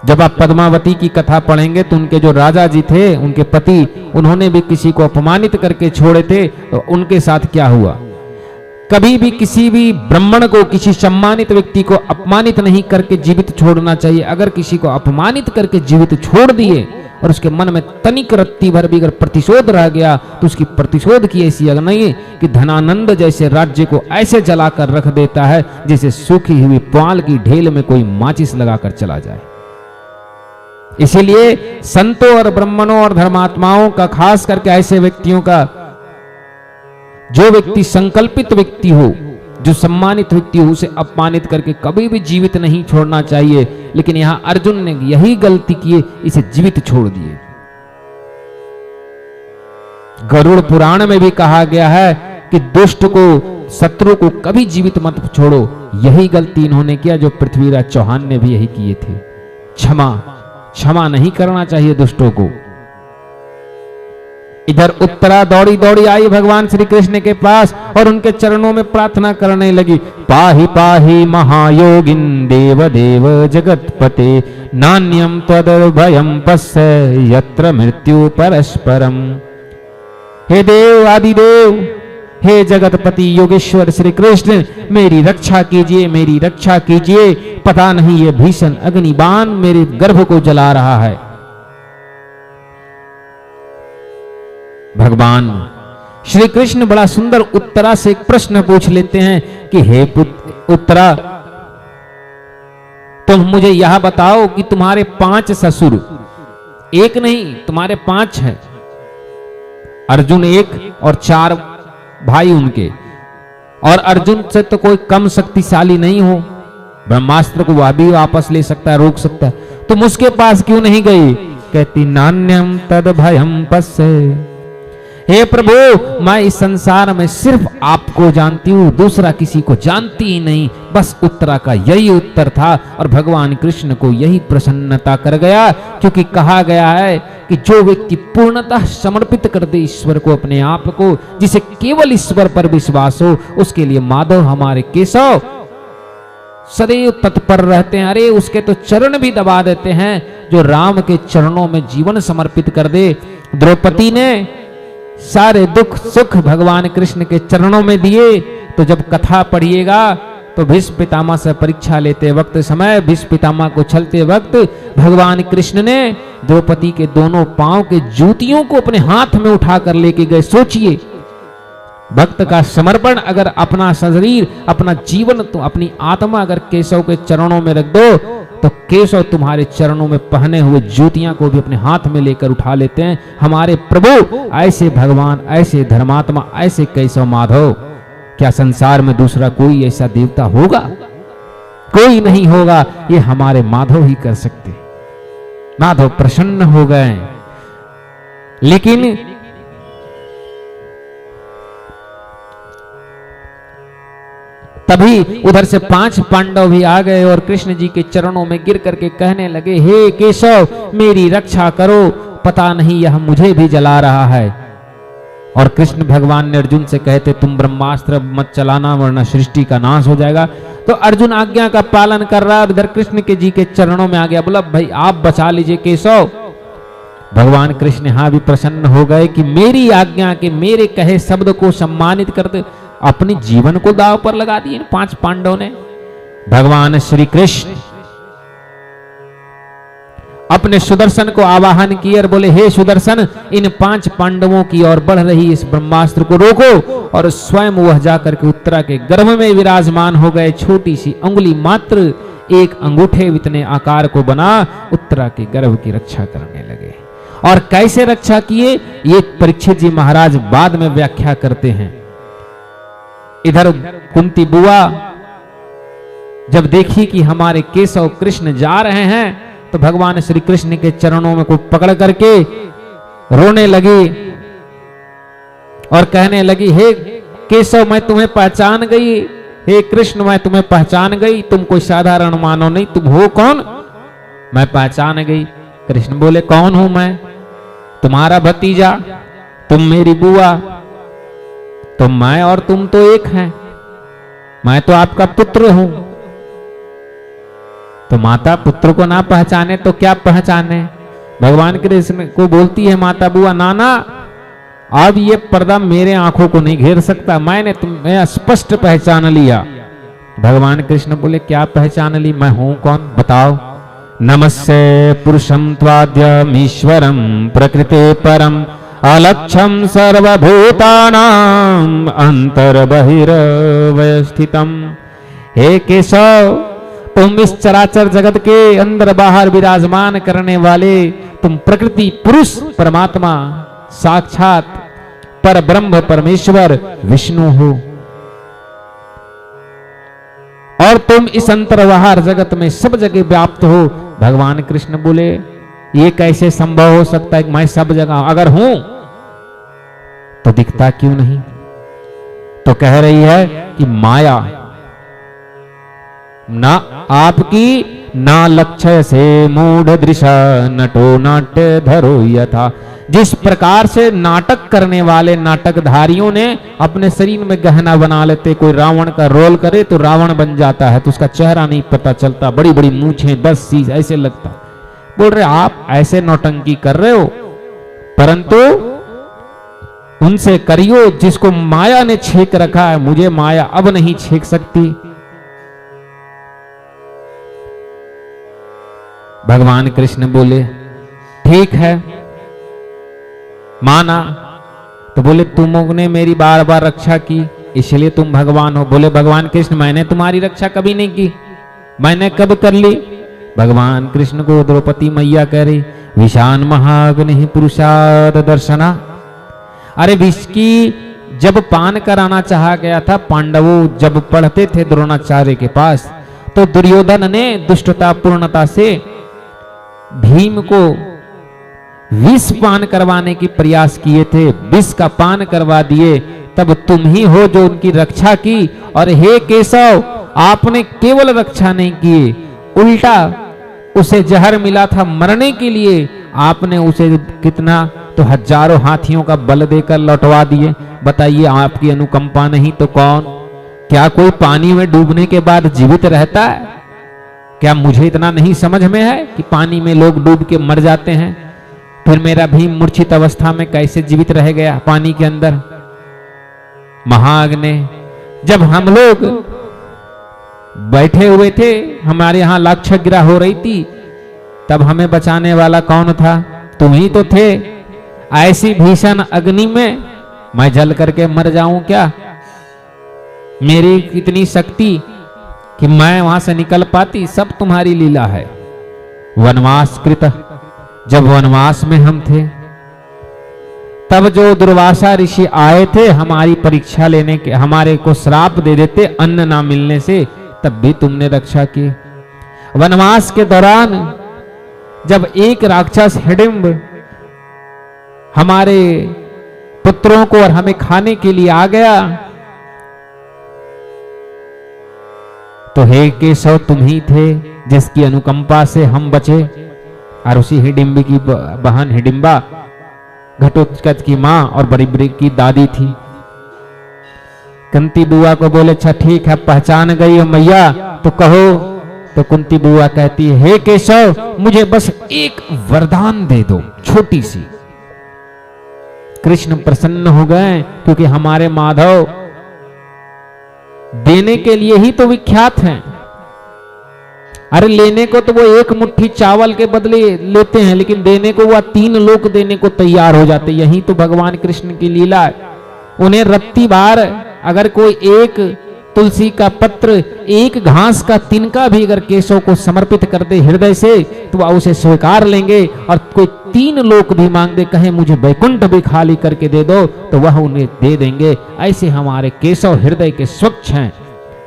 जब आप पद्मावती की कथा पढ़ेंगे तो उनके जो राजा जी थे, उनके पति, उन्होंने भी किसी को अपमानित करके छोड़े थे, तो उनके साथ क्या हुआ। कभी भी किसी भी ब्राह्मण को, किसी सम्मानित व्यक्ति को अपमानित नहीं करके जीवित छोड़ना चाहिए। अगर किसी को अपमानित करके जीवित छोड़ दिए और उसके मन में तनिक रत्ती भर भी अगर प्रतिशोध रह गया, तो उसकी प्रतिशोध की ऐसी अग्नि नहीं कि धनानंद जैसे राज्य को ऐसे जलाकर रख देता है जैसे सूखी हुई पुआल की ढेल में कोई माचिस लगाकर चला जाए। इसीलिए संतों और ब्राह्मणों और धर्मात्माओं का, खास करके ऐसे व्यक्तियों का, जो व्यक्ति संकल्पित व्यक्ति हो, जो सम्मानित व्यक्ति हो, उसे अपमानित करके कभी भी जीवित नहीं छोड़ना चाहिए। लेकिन यहां अर्जुन ने यही गलती की, इसे जीवित छोड़ दिए। गरुड़ पुराण में भी कहा गया है कि दुष्ट को, शत्रु को कभी जीवित मत छोड़ो। यही गलती इन्होंने किया जो पृथ्वीराज चौहान ने भी यही किए थे। क्षमा नहीं करना चाहिए दुष्टों को। इधर उत्तरा दौड़ी दौड़ी आई भगवान श्री कृष्ण के पास और उनके चरणों में प्रार्थना करने लगी, पाहि पाहि महायोगिन देव देव जगतपते, नान्यम त्वदभयं पश्य यत्र मृत्यु परस्परम। हे देव आदिदेव, हे जगतपति योगेश्वर श्री कृष्ण, मेरी रक्षा कीजिए, मेरी रक्षा कीजिए। पता नहीं ये भीषण अग्निबाण मेरे गर्भ को जला रहा है। भगवान श्री कृष्ण बड़ा सुंदर उत्तरा से एक प्रश्न पूछ लेते हैं कि हे उत्तरा, तुम मुझे यह बताओ कि तुम्हारे 5 ससुर, एक नहीं तुम्हारे 5 हैं, अर्जुन एक और 4 भाई उनके, और अर्जुन से तो कोई कम शक्तिशाली नहीं हो, ब्रह्मास्त्र को वह भी वापस ले सकता है, रोक सकता है, तुम उसके पास क्यों नहीं गई। कहती नान्यम तद भयम पश्य, हे प्रभु, मैं इस संसार में सिर्फ आपको जानती हूं, दूसरा किसी को जानती ही नहीं। बस उत्तरा का यही उत्तर था और भगवान कृष्ण को यही प्रसन्नता कर गया, क्योंकि कहा गया है कि जो व्यक्ति पूर्णतः समर्पित कर दे ईश्वर को, अपने आप को, जिसे केवल ईश्वर पर विश्वास हो, उसके लिए माधव हमारे केशव सदैव तत्पर रहते हैं। अरे उसके तो चरण भी दबा देते हैं। जो राम के चरणों में जीवन समर्पित कर दे, द्रौपदी ने सारे दुख सुख भगवान कृष्ण के चरणों में दिए। तो जब कथा पढ़िएगा तो भीष्म पितामह से परीक्षा लेते वक्त समय, भीष्म पितामह को छलते वक्त भगवान कृष्ण ने द्रौपदी के दोनों पांव के जूतियों को अपने हाथ में उठाकर लेके गए। सोचिए, भक्त का समर्पण, अगर अपना शरीर, अपना जीवन, तो अपनी आत्मा अगर केशव के चरणों में रख दो, तो केशव तुम्हारे चरणों में पहने हुए जूतियां को भी अपने हाथ में लेकर उठा लेते हैं। हमारे प्रभु ऐसे भगवान, ऐसे धर्मात्मा, ऐसे केशव माधव, क्या संसार में दूसरा कोई ऐसा देवता होगा? कोई नहीं होगा। ये हमारे माधव ही कर सकते। माधव प्रसन्न हो गए। लेकिन तभी उधर से 5 पांडव भी आ गए और कृष्ण जी के चरणों में गिर करके कहने लगे, हे केशव, मेरी रक्षा करो, पता नहीं यह मुझे भी जला रहा है। और कृष्ण भगवान ने अर्जुन से कहते, तुम ब्रह्मास्त्र मत चलाना वरना सृष्टि का नाश हो जाएगा। तो अर्जुन आज्ञा का पालन कर रहा है और इधर कृष्ण के जी के चरणों में आ गया, बोला भाई आप बचा लीजिए केशव। भगवान कृष्ण यहां भी प्रसन्न हो गए कि मेरी आज्ञा के, मेरे कहे शब्द को सम्मानित करते, अपने जीवन को दांव पर लगा दिए 5 पांडव ने। भगवान श्री कृष्ण अपने सुदर्शन को आवाहन किए और बोले, हे सुदर्शन, इन 5 पांडवों की ओर बढ़ रही इस ब्रह्मास्त्र को रोको। और स्वयं वह जाकर के उत्तरा के गर्भ में विराजमान हो गए। छोटी सी अंगुली मात्र, एक अंगूठे इतने आकार को बना, उत्तरा के गर्भ की रक्षा करने लगे। और कैसे रक्षा किए, ये परीक्षित जी महाराज बाद में व्याख्या करते हैं। इधर कुंती बुआ जब देखी कि हमारे केशव कृष्ण जा रहे हैं, तो भगवान श्री कृष्ण के चरणों में को पकड़ करके रोने लगी और कहने लगी, हे केशव मैं तुम्हें पहचान गई, हे कृष्ण मैं तुम्हें पहचान गई, तुम कोई साधारण मानव नहीं, तुम हो कौन? मैं पहचान गई। कृष्ण बोले, कौन हूं मैं? तुम्हारा भतीजा, तुम मेरी बुआ, तो मैं और तुम तो एक हैं, मैं तो आपका पुत्र हूं। तो माता पुत्र को ना पहचाने तो क्या पहचाने? भगवान कृष्ण को बोलती है माता बुआ, नाना अब ये पर्दा मेरे आंखों को नहीं घेर सकता, मैंने तुम्हें स्पष्ट पहचान लिया। भगवान कृष्ण बोले, क्या पहचान ली? मैं हूं कौन बताओ? नमस्ते पुरुषं त्वाद्यमीश्वरं प्रकृते परम अलक्षम सर्वभूतानां अंतर्बहिर्वस्थितम्। हे केशव, तुम इस चराचर जगत के अंदर बाहर विराजमान करने वाले तुम प्रकृति पुरुष परमात्मा साक्षात पर ब्रह्म परमेश्वर विष्णु हो, और तुम इस अंतर्बाहर जगत में सब जगह व्याप्त हो। भगवान कृष्ण बोले, ये कैसे संभव हो सकता है कि मैं सब जगह अगर हूं तो दिखता क्यों नहीं? तो कह रही है कि माया ना आपकी ना लक्ष्य से मूढ़ दृशा नटो नाट्य धरो यथा। जिस प्रकार से नाटक करने वाले नाटकधारियों ने अपने शरीर में गहना बना लेते, कोई रावण का रोल करे तो रावण बन जाता है, तो उसका चेहरा नहीं पता चलता, बड़ी बड़ी मूंछें 10 सीज ऐसे लगता। बोल रहे आप ऐसे नौटंकी कर रहे हो, परंतु उनसे करियो जिसको माया ने छेक रखा है, मुझे माया अब नहीं छेक सकती। भगवान कृष्ण बोले, ठीक है माना। तो बोले, तुमने मेरी बार बार रक्षा की इसलिए तुम भगवान हो। बोले भगवान कृष्ण, मैंने तुम्हारी रक्षा कभी नहीं की, मैंने कब कर ली? भगवान कृष्ण को द्रौपदी मैया कह रही, विषान महाग्नि पुरुषाद दर्शना। अरे विष की जब पान कराना चाहा गया था, पांडवों जब पढ़ते थे द्रोणाचार्य के पास, तो दुर्योधन ने दुष्टता पूर्णता से भीम को विष पान करवाने की प्रयास किए थे, विष का पान करवा दिए, तब तुम ही हो जो उनकी रक्षा की। और हे केशव, आपने केवल रक्षा नहीं की, उल्टा उसे जहर मिला था मरने के लिए, आपने उसे कितना तो हजारों हाथियों का बल देकर लौटवा दिए। बताइए, आपकी अनुकंपा नहीं तो कौन? क्या कोई पानी में डूबने के बाद जीवित रहता है? क्या मुझे इतना नहीं समझ में है कि पानी में लोग डूब के मर जाते हैं, फिर मेरा भीम मूर्छित अवस्था में कैसे जीवित रह गया पानी के अंदर? महाअग्नि, जब हम लोग बैठे हुए थे, हमारे यहां लाक्षाग्रह हो रही थी, तब हमें बचाने वाला कौन था? तुम ही तो थे। ऐसी भीषण अग्नि में मैं जल करके मर जाऊं क्या? मेरी इतनी शक्ति कि मैं वहां से निकल पाती, सब तुम्हारी लीला है। वनवास कृत, जब वनवास में हम थे, तब जो दुर्वासा ऋषि आए थे हमारी परीक्षा लेने के, हमारे को श्राप दे देते अन्न ना मिलने से, तब भी तुमने रक्षा की। वनवास के दौरान जब एक राक्षस हिडिंब हमारे पुत्रों को और हमें खाने के लिए आ गया, तो हे केशव तुम ही थे जिसकी अनुकंपा से हम बचे। और उसी हिडिंबी की बहन हिडिंबा घटोत्कच की मां और बड़ी की दादी थी। कुंती बुआ को बोले, अच्छा ठीक है पहचान गई हो मैया, तो कहो। तो कुंती बुआ कहती है, हे केशव मुझे बस एक वरदान दे दो, छोटी सी। कृष्ण प्रसन्न हो गए, क्योंकि हमारे माधव देने के लिए ही तो विख्यात हैं। अरे लेने को तो वो एक मुट्ठी चावल के बदले लेते हैं, लेकिन देने को वह 3 लोक देने को तैयार हो जाते। यही तो भगवान कृष्ण की लीला है। उन्हें रत्ती बार अगर कोई एक तुलसी का पत्र, एक घास का तिनका भी अगर केशव को समर्पित कर दे हृदय से, तो वह उसे स्वीकार लेंगे। और कोई 3 लोक भी मांग दे, कहे मुझे वैकुंठ भी खाली करके दे दो, तो वह उन्हें दे देंगे। ऐसे हमारे केशव हृदय के स्वच्छ हैं।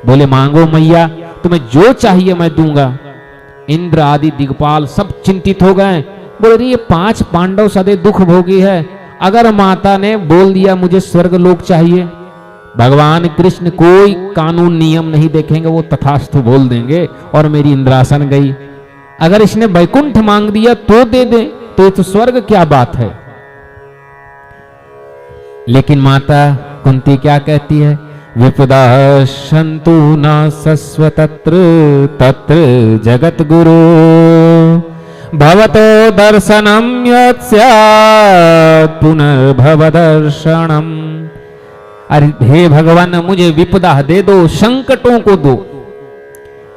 बोले मांगो मैया, तुम्हें जो चाहिए मैं दूंगा। इंद्र आदि दिग्पाल सब चिंतित हो गए, बोले रही ये 5 पांडव सदैव दुख भोगी है, अगर माता ने बोल दिया मुझे स्वर्ग लोक चाहिए, भगवान कृष्ण कोई कानून नियम नहीं देखेंगे, वो तथास्तु बोल देंगे और मेरी इंद्रासन गई। अगर इसने वैकुंठ मांग दिया तो दे दे, तो स्वर्ग क्या बात है। लेकिन माता कुंती क्या कहती है, विपदा शंतु न सस्व तत्र तत्र जगत गुरु भवतो दर्शनम यत् स्यात् पुनर्भव दर्शनम। अरे हे भगवान मुझे विपदा दे दो, संकटों को दो,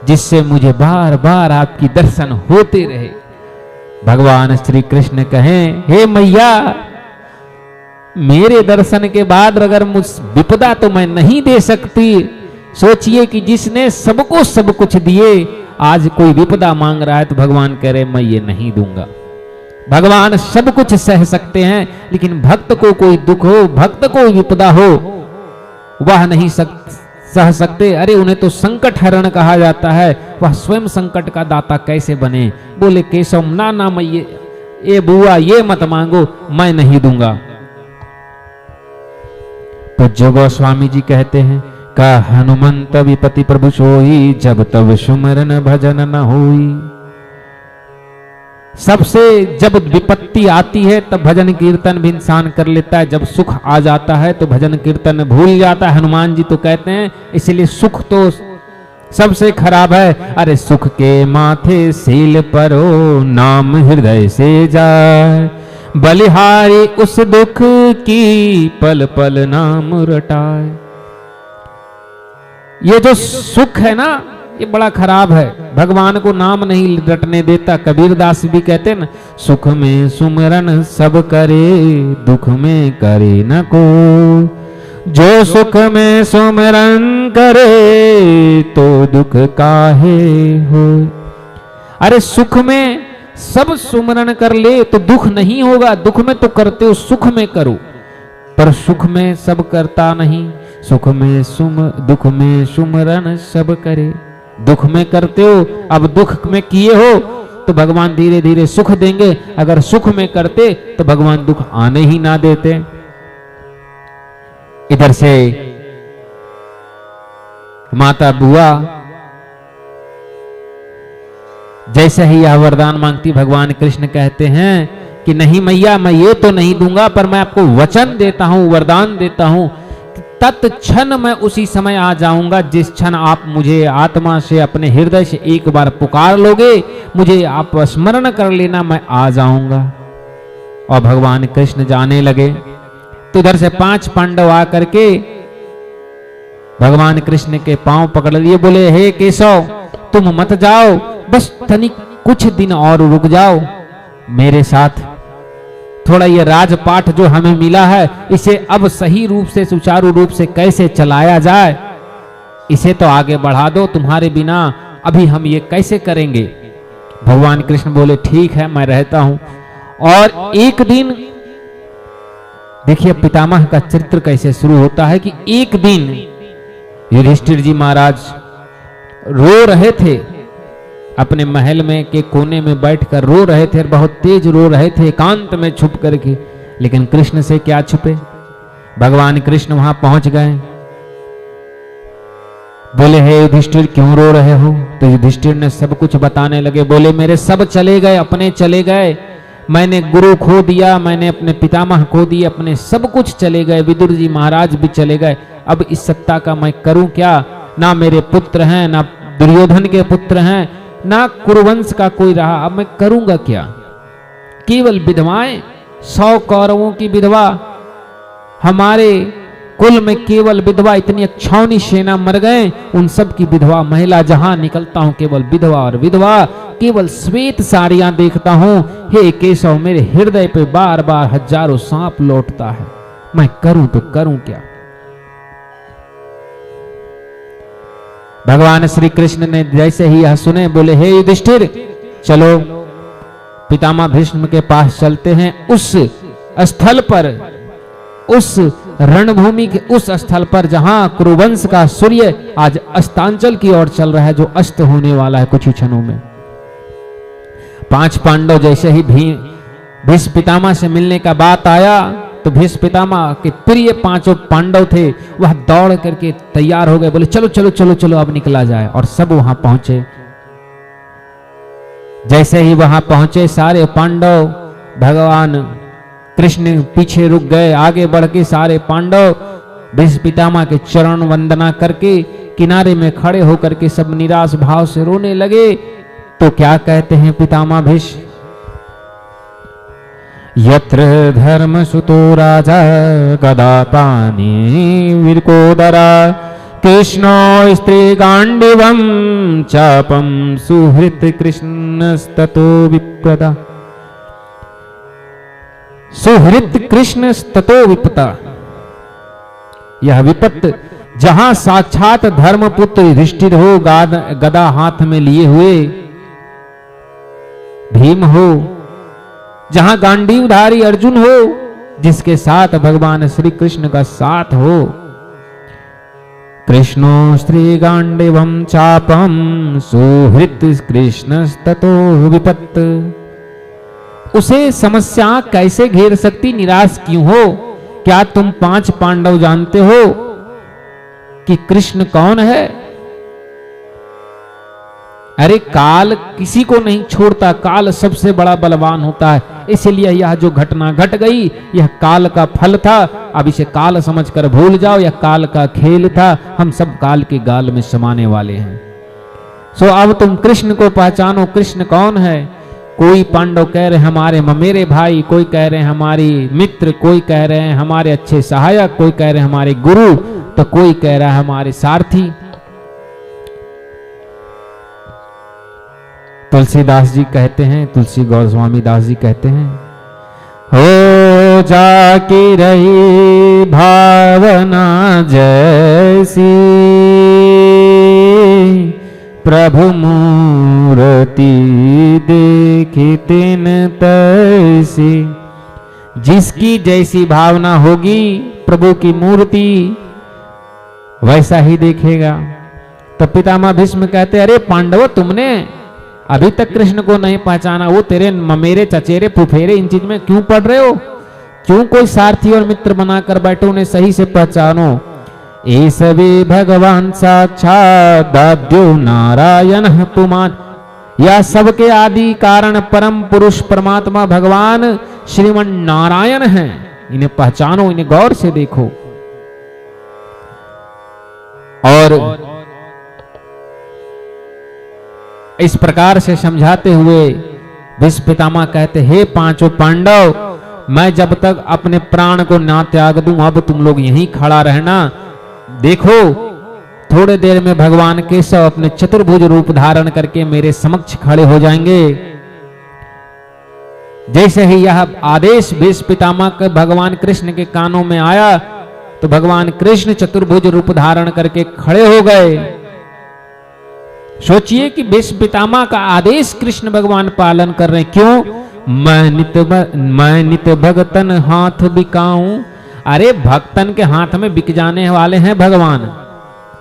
जिससे मुझे बार बार आपकी दर्शन होते रहे। भगवान श्री कृष्ण कहें, हे मैया मेरे दर्शन के बाद अगर मुझ विपदा तो मैं नहीं दे सकती। सोचिए कि जिसने सबको सब कुछ दिए आज कोई विपदा मांग रहा है तो भगवान कह रहे मैं ये नहीं दूंगा। भगवान सब कुछ सह सकते हैं, लेकिन भक्त को कोई दुख हो, भक्त को विपदा हो, वह नहीं सह सकते। अरे उन्हें तो संकट हरण कहा जाता है, वह स्वयं संकट का दाता कैसे बने। बोले केशव ना ना मैं ये बुआ ये मत मांगो, मैं नहीं दूंगा। तो जो गोस्वामी जी कहते हैं का हनुमंत विपति प्रभु सोई, जब तब सुमरन भजन न होई। सबसे जब विपत्ति आती है तब भजन कीर्तन भी इंसान कर लेता है, जब सुख आ जाता है तो भजन कीर्तन भूल जाता है। हनुमान जी तो कहते हैं इसलिए सुख तो सबसे खराब है। अरे सुख के माथे सील परो, नाम हृदय से जाए, बलिहारी उस दुख की पल पल नाम रटाए। ये जो सुख है ना ये बड़ा खराब है, भगवान को नाम नहीं रटने देता। कबीरदास भी कहते हैं ना, सुख में सुमरन सब करे, दुख में करे न को। जो सुख में सुमरन करे तो दुख काहे हो। अरे सुख में सब सुमरन कर ले तो दुख नहीं होगा, दुख में तो करते हो सुख में करो, पर सुख में सब करता नहीं। सुख में दुख में सुमरन सब करे, दुख में करते हो, अब दुख में किए हो तो भगवान धीरे धीरे सुख देंगे, अगर सुख में करते तो भगवान दुख आने ही ना देते। इधर से माता बुआ जैसे ही यह वरदान मांगती, भगवान कृष्ण कहते हैं कि नहीं मैया मैं ये तो नहीं दूंगा, पर मैं आपको वचन देता हूं, वरदान देता हूं, तत्क्षण मैं उसी समय आ जाऊंगा जिस क्षण आप मुझे आत्मा से अपने हृदय से एक बार पुकार लोगे, मुझे आप स्मरण कर लेना, मैं आ जाऊंगा। और भगवान कृष्ण जाने लगे तो इधर से 5 पांडव आकर के भगवान कृष्ण के पांव पकड़ लिए, बोले हे केशव तुम मत जाओ, बस तनिक कुछ दिन और रुक जाओ मेरे साथ। थोड़ा ये राजपाठ जो हमें मिला है इसे अब सही रूप से सुचारू रूप से कैसे चलाया जाए, इसे तो आगे बढ़ा दो, तुम्हारे बिना अभी हम ये कैसे करेंगे। भगवान कृष्ण बोले ठीक है मैं रहता हूं। और एक दिन देखिए पितामह का चरित्र कैसे शुरू होता है कि एक दिन युधिष्ठिर जी महाराज रो रहे थे, अपने महल में के कोने में बैठकर रो रहे थे, बहुत तेज रो रहे थे एकांत में छुप करके। लेकिन कृष्ण से क्या छुपे, भगवान कृष्ण वहां पहुंच गए। बोले हे युधिष्ठिर क्यों रो रहे हो। तो युधिष्ठिर ने सब कुछ बताने लगे। बोले मेरे सब चले गए, अपने चले गए, मैंने गुरु खो दिया, मैंने अपने पितामह खो दिए, अपने सब कुछ चले गए, विदुर जी महाराज भी चले गए। अब इस सत्ता का मैं करूं क्या, ना मेरे पुत्र हैं, ना दुर्योधन के पुत्र हैं, ना कुरुवंश का कोई रहा, अब मैं करूंगा क्या। केवल विधवाएं, 100 कौरवों की विधवा, हमारे कुल में केवल विधवा, इतनी अक्षौनी सेना मर गए, उन सब की विधवा महिला, जहां निकलता हूं केवल विधवा और विधवा, केवल श्वेत साड़ियां देखता हूं। हे केशव मेरे हृदय पे बार बार हजारों सांप लौटता है, मैं करूं तो करूं क्या। भगवान श्री कृष्ण ने जैसे ही यह सुने बोले हे युधिष्ठिर चलो पितामह भीष्म के पास चलते हैं। उस स्थल पर, उस रणभूमि के उस स्थल पर जहां कुरुवंश का सूर्य आज अस्तांचल की ओर चल रहा है, जो अस्त होने वाला है कुछ ही क्षणों में। 5 पांडव जैसे ही भीष्म पितामह से मिलने का बात आया तो भीष्म पितामह के प्रिय 5 पांडव थे, वह दौड़ करके तैयार हो गए, बोले चलो चलो चलो चलो अब निकला जाए। और सब वहां पहुंचे। जैसे ही वहां पहुंचे सारे पांडव, भगवान कृष्ण पीछे रुक गए। आगे बढ़ के सारे पांडव भीष्म पितामह के चरण वंदना करके किनारे में खड़े होकर के सब निराश भाव से रोने लगे। तो क्या कहते हैं पितामह भीष्म? यत्र धर्म सुतो राजा गदापानि वीरकोदरा कृष्णो स्त्री गांडीवम चापम सुहृत कृष्णस्ततो विप्रदा। सुहृत कृष्णस्ततो विपता, यह विपत्त जहां साक्षात धर्मपुत्र युधिष्ठिर हो, गदा हाथ में लिए हुए भीम हो, जहां गांडीवधारी अर्जुन हो, जिसके साथ भगवान श्री कृष्ण का साथ हो। कृष्णो स्त्री गांडीवम चापम सुहृत कृष्णस्ततो विपत्त। उसे समस्या कैसे घेर सकती, निराश क्यों हो? क्या तुम 5 पांडव जानते हो कि कृष्ण कौन है? अरे काल किसी को नहीं छोड़ता, काल सबसे बड़ा बलवान होता है। इसलिए यह जो घटना घट गई यह काल का फल था। अब इसे काल समझकर भूल जाओ, यह काल का खेल था। हम सब काल के गाल में समाने वाले हैं। सो अब तुम कृष्ण को पहचानो, कृष्ण कौन है। कोई पांडव कह रहे हैं हमारे ममेरे भाई, कोई कह रहे हैं हमारी मित्र, कोई कह रहे हैं हमारे अच्छे सहायक, कोई कह रहे हैं हमारे गुरु, तो कोई कह रहा है हमारे सारथी। तुलसीदास जी कहते हैं, तुलसी गोस्वामी दास जी कहते हैं, हो जाकी रही भावना जैसी प्रभु मूर्ति देखी तिन तैसी। जिसकी जैसी भावना होगी प्रभु की मूर्ति वैसा ही देखेगा। तो पितामह भीष्म कहते, अरे पांडवों तुमने अभी तक कृष्ण को नहीं पहचाना, वो तेरे ममेरे चचेरे फुफेरे इन चीज में क्यों पढ़ रहे हो? क्यों कोई सारथी और मित्र बनाकर बैठो, उन्हें सही से पहचानो। ये सभी भगवान साक्षात दाद्यो नारायण पुमान। यह सबके आदि कारण परम पुरुष परमात्मा भगवान श्रीमन नारायण हैं। इन्हें पहचानो, इन्हें गौर से देखो। और इस प्रकार से समझाते हुए भीष्म पितामह कहते, हे 5 पांडव, मैं जब तक अपने प्राण को ना त्याग दूं, अब तुम लोग यहीं खड़ा रहना। देखो थोड़े देर में भगवान केशव अपने चतुर्भुज रूप धारण करके मेरे समक्ष खड़े हो जाएंगे। जैसे ही यह आदेश भीष्म पितामह के भगवान कृष्ण के कानों में आया तो भगवान कृष्ण चतुर्भुज रूप धारण करके खड़े हो गए। सोचिए कि भीष्म पितामह का आदेश कृष्ण भगवान पालन कर रहे हैं। क्यों? मैं नित भगतन हाथ बिकाऊं। अरे भक्तन के हाथ में बिक जाने वाले हैं भगवान।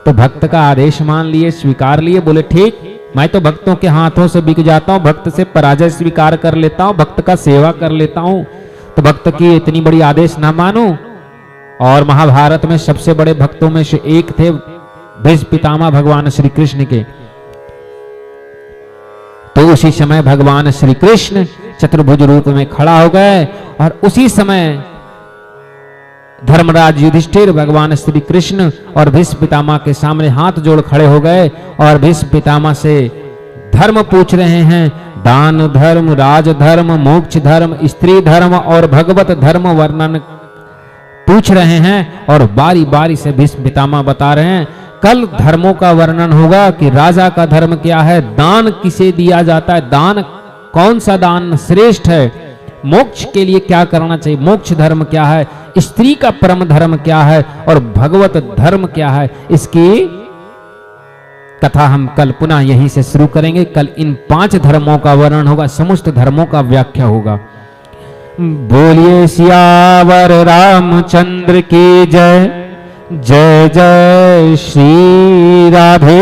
तो भक्त का आदेश मान लिए, स्वीकार लिए, बोले ठीक, मैं तो भक्तों के हाथों से बिक जाता हूं, भक्त से पराजय स्वीकार कर लेता हूं, भक्त का सेवा कर लेता हूं। तो भक्त की इतनी बड़ी आदेश ना मानूं। और महाभारत में सबसे बड़े भक्तों में से एक थे भीष्म पितामह भगवान श्री कृष्ण के। तो उसी समय भगवान श्री कृष्ण चतुर्भुज रूप में खड़ा हो गए और उसी समय धर्मराज युधिष्ठिर भगवान श्री कृष्ण और भीष्म पितामह के सामने हाथ जोड़ खड़े हो गए और भीष्म पितामह से धर्म पूछ रहे हैं। दान धर्म, राज धर्म, मोक्ष धर्म, स्त्री धर्म और भगवत धर्म वर्णन पूछ रहे हैं और बारी बारी से भीष्म पितामह बता रहे हैं। कल धर्मों का वर्णन होगा कि राजा का धर्म क्या है, दान किसे दिया जाता है, दान कौन सा दान श्रेष्ठ है, मोक्ष के लिए क्या करना चाहिए, मोक्ष धर्म क्या है, स्त्री का परम धर्म क्या है और भगवत धर्म क्या है। इसकी कथा हम कल पुनः यहीं से शुरू करेंगे। कल इन 5 धर्मों का वर्णन होगा, समस्त धर्मों का व्याख्या होगा। बोलिए सियावर रामचंद्र की जय। जय जय श्री राधे।